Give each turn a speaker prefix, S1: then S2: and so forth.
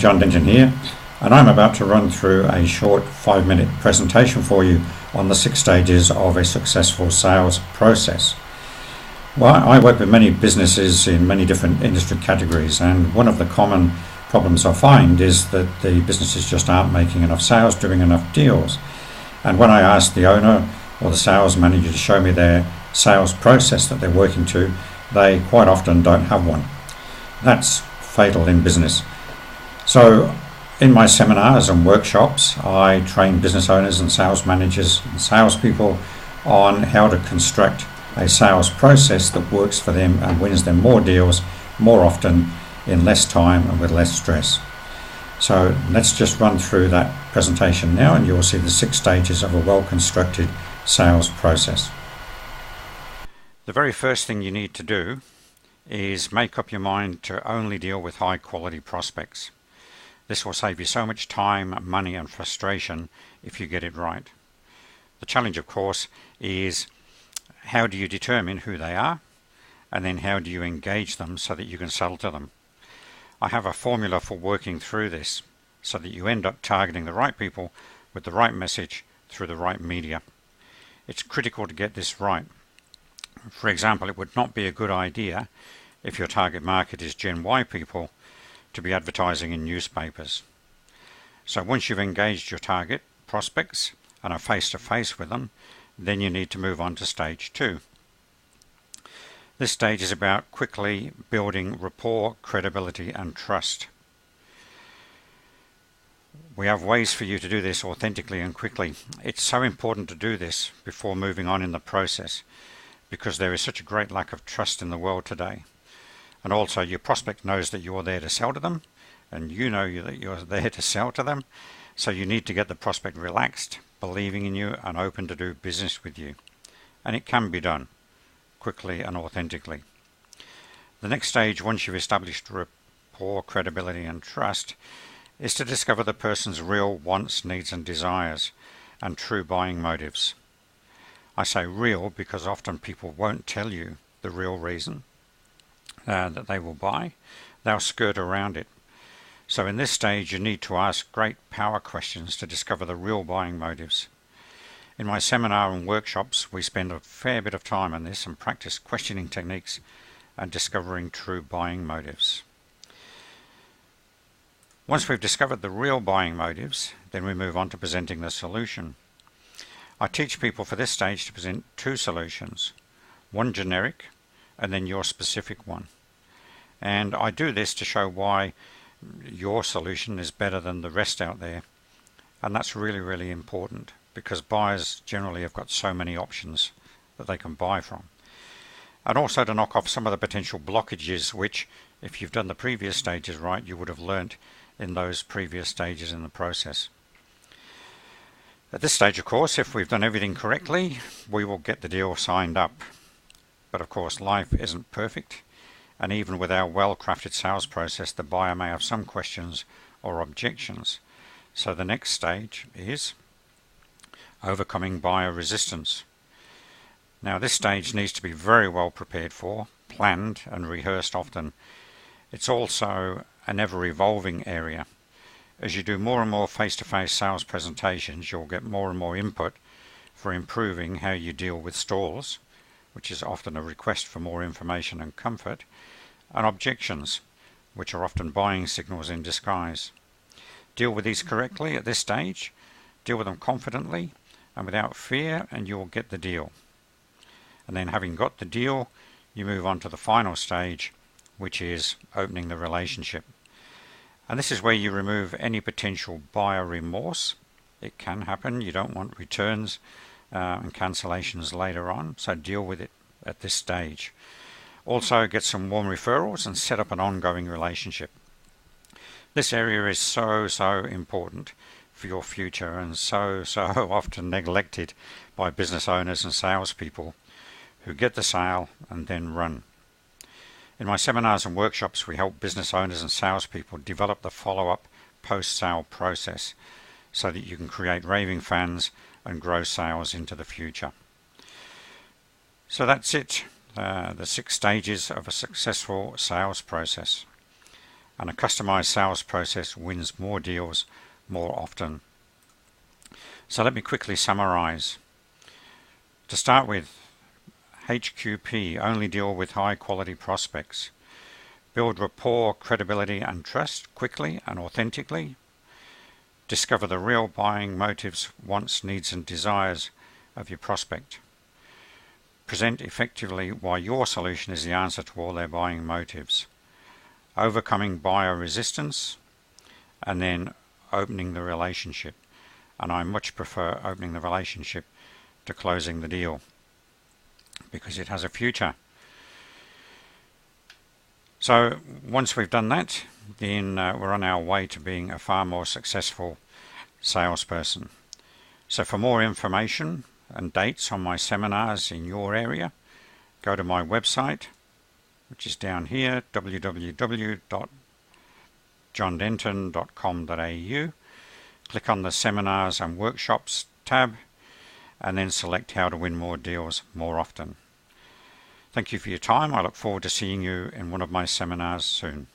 S1: John Denton here, and I'm about to run through a short 5-minute presentation for you on the 6 stages of a successful sales process. Well, I work with many businesses in many different industry categories, and one of the common problems I find is that the businesses just aren't making enough sales, doing enough deals. And when I ask the owner or the sales manager to show me their sales process that they're working to, they quite often don't have one. That's fatal in business. So in my seminars and workshops, I train business owners and sales managers and salespeople on how to construct a sales process that works for them and wins them more deals more often in less time and with less stress. So let's just run through that presentation now, and you'll see the 6 stages of a well-constructed sales process. The very first thing you need to do is make up your mind to only deal with high-quality prospects. This will save you so much time, money and frustration if you get it right. The challenge, of course, is how do you determine who they are, and then how do you engage them so that you can sell to them. I have a formula for working through this so that you end up targeting the right people with the right message through the right media. It's critical to get this right. For example, it would not be a good idea if your target market is Gen Y people to be advertising in newspapers. So once you've engaged your target prospects and are face-to-face with them, then you need to move on to stage 2. This stage is about quickly building rapport, credibility and trust. We have ways for you to do this authentically and quickly. It's so important to do this before moving on in the process, because there is such a great lack of trust in the world today. And also your prospect knows that you're there to sell to them, and you know that you're there to sell to them. So you need to get the prospect relaxed, believing in you and open to do business with you. And it can be done quickly and authentically. The next stage, once you've established rapport, credibility and trust, is to discover the person's real wants, needs and desires and true buying motives. I say real because often people won't tell you the real reason that they will buy. They'll skirt around it. So in this stage you need to ask great power questions to discover the real buying motives. In my seminar and workshops we spend a fair bit of time on this and practice questioning techniques and discovering true buying motives. Once we've discovered the real buying motives, then we move on to presenting the solution. I teach people for this stage to present 2 solutions, one generic and then your specific one. And I do this to show why your solution is better than the rest out there. And that's really, really important, because buyers generally have got so many options that they can buy from. And also to knock off some of the potential blockages which, if you've done the previous stages right, you would have learnt in those previous stages in the process. At this stage, of course, if we've done everything correctly, we will get the deal signed up. But of course, life isn't perfect, and even with our well-crafted sales process, the buyer may have some questions or objections. So the next stage is overcoming buyer resistance. Now this stage needs to be very well prepared for, planned and rehearsed often. It's also an ever-evolving area. As you do more and more face-to-face sales presentations, you'll get more and more input for improving how you deal with stalls, which is often a request for more information and comfort, and objections, which are often buying signals in disguise. Deal with these correctly at this stage, deal with them confidently and without fear, and you will get the deal. And then having got the deal, you move on to the final stage, which is opening the relationship. And this is where you remove any potential buyer remorse. It can happen. You don't want returns and cancellations later on, so deal with it at this stage. Also get some warm referrals and set up an ongoing relationship. This area is so important for your future, and so often neglected by business owners and salespeople who get the sale and then run. In my seminars and workshops we help business owners and salespeople develop the follow-up post-sale process so that you can create raving fans and grow sales into the future. So that's it, the 6 stages of a successful sales process. and a customized sales process wins more deals more often. So let me quickly summarize. To start with, HQP, only deal with high quality prospects. Build rapport, credibility and trust quickly and authentically. Discover the real buying motives, wants, needs and desires of your prospect. Present effectively why your solution is the answer to all their buying motives. Overcoming bioresistance, and then opening the relationship. And I much prefer opening the relationship to closing the deal, because it has a future. So once we've done that, then we're on our way to being a far more successful salesperson. So for more information and dates on my seminars in your area, go to my website, which is down here, www.johndenton.com.au. Click on the Seminars and Workshops tab, and then select How to Win More Deals More Often. Thank you for your time. I look forward to seeing you in one of my seminars soon.